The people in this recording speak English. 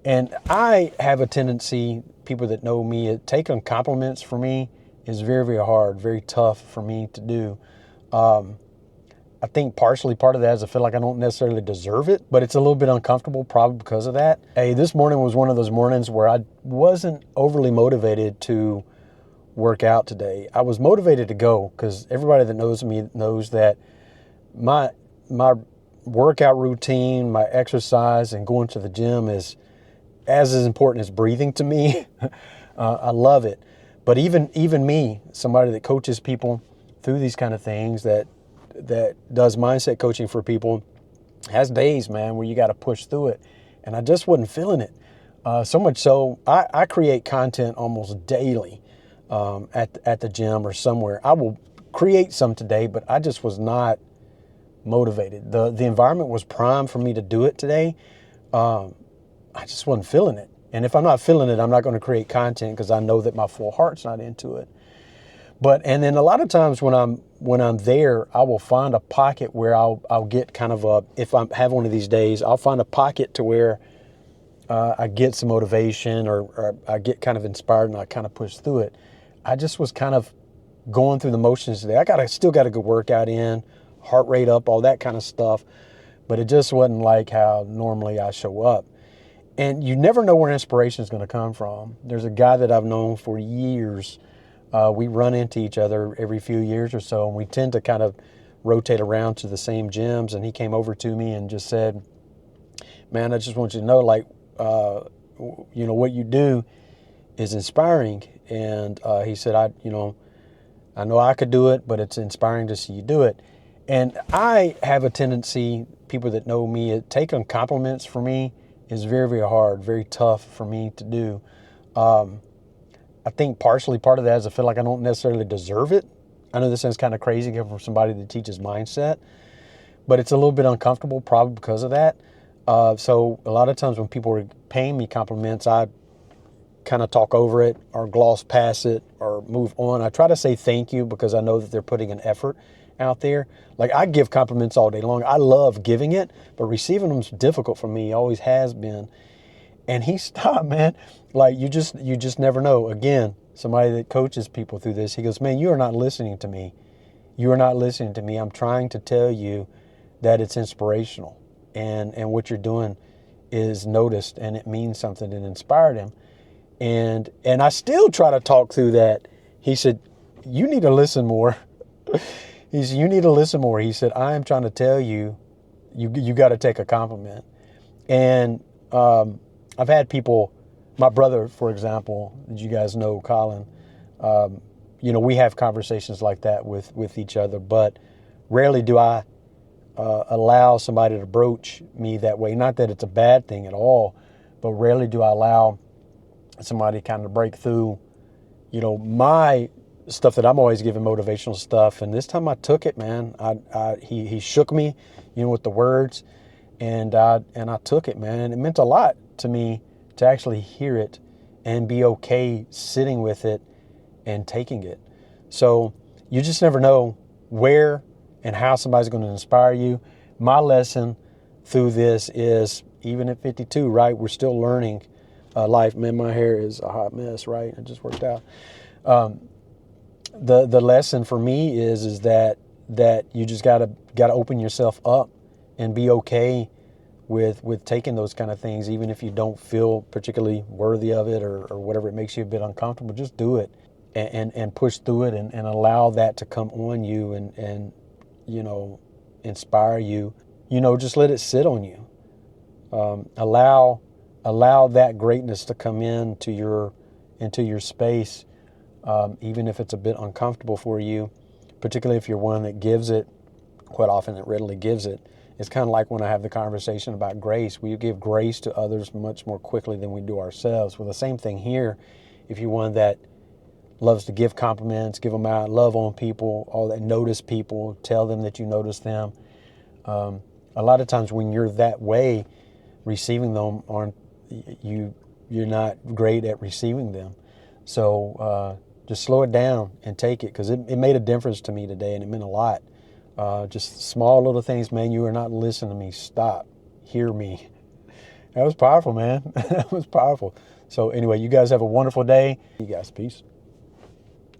And I have a tendency, people that know me, taking compliments for me is very, very hard, very tough for me to do. I think partially part of that is I feel like I don't necessarily deserve it, but it's a little bit uncomfortable probably because of that. Hey, this morning was one of those mornings where I wasn't overly motivated to work out today. I was motivated to go because everybody that knows me knows that my workout routine, my exercise, and going to the gym is as important as breathing to me. I love it. But even me, somebody that coaches people through these kind of things, that does mindset coaching for people, has days, man, where you got to push through it. And I just wasn't feeling it. So much so, I create content almost daily at the gym or somewhere. I will create some today, but I just was not motivated. The environment was primed for me to do it today. I just wasn't feeling it. And if I'm not feeling it, I'm not going to create content because I know that my full heart's not into it. And then a lot of times when I'm there, I will find a pocket where I'll get kind of if I have one of these days, I'll find a pocket to where I get some motivation or I get kind of inspired and I kind of push through it. I just was kind of going through the motions today. Still got a good workout in, heart rate up, all that kind of stuff. But it just wasn't like how normally I show up. And you never know where inspiration is going to come from. There's a guy that I've known for years. We run into each other every few years or so, and we tend to kind of rotate around to the same gyms. And he came over to me and just said, man, I just want you to know, like, what you do is inspiring. And he said, I know I could do it, but it's inspiring to see you do it. And I have a tendency, people that know me, taking compliments for me is very, very hard, very tough for me to do. I think partially part of that is I feel like I don't necessarily deserve it. I know this sounds kind of crazy coming from somebody that teaches mindset, but it's a little bit uncomfortable probably because of that. So a lot of times when people are paying me compliments, I kind of talk over it or gloss past it or move on. I try to say thank you because I know that they're putting an effort out there. Like, I give compliments all day long. I love giving it, but receiving them is difficult for me. Always has been. And he stopped, man. Like, you just never know. Again, somebody that coaches people through this, he goes, man, you are not listening to me. You are not listening to me. I'm trying to tell you that it's inspirational. And what you're doing is noticed and it means something and inspired him. And I still try to talk through that. He said, you need to listen more. He said, you need to listen more. He said, I am trying to tell you, you got to take a compliment. And I've had people, my brother, for example, as you guys know, Colin, we have conversations like that with each other, but rarely do I allow somebody to broach me that way. Not that it's a bad thing at all, but rarely do I allow somebody kind of break through, my stuff that I'm always giving motivational stuff. And this time I took it, man. He shook me, with the words, and I took it, man. And it meant a lot to me to actually hear it and be okay sitting with it and taking it. So you just never know where and how somebody's going to inspire you. My lesson through this is, even at 52, right, we're still learning life. Man, my hair is a hot mess, right? It just worked out. The lesson for me is that you just gotta open yourself up and be okay with taking those kind of things, even if you don't feel particularly worthy of it or whatever. It makes you a bit uncomfortable. Just do it and push through it and allow that to come on you and inspire you. Just let it sit on you. Allow that greatness to come into your space, even if it's a bit uncomfortable for you, particularly if you're one that gives it. Quite often it readily gives it. It's kind of like when I have the conversation about grace. We give grace to others much more quickly than we do ourselves. Well, the same thing here. If you're one that loves to give compliments, give them out, love on people, all that, notice people, tell them that you notice them. A lot of times when you're that way, receiving them you're not great at receiving them. So just slow it down and take it, because it made a difference to me today, and it meant a lot. Just small little things, man. You are not listening to me. Stop. Hear me. That was powerful, man. That was powerful. So anyway, you guys have a wonderful day. You guys, peace.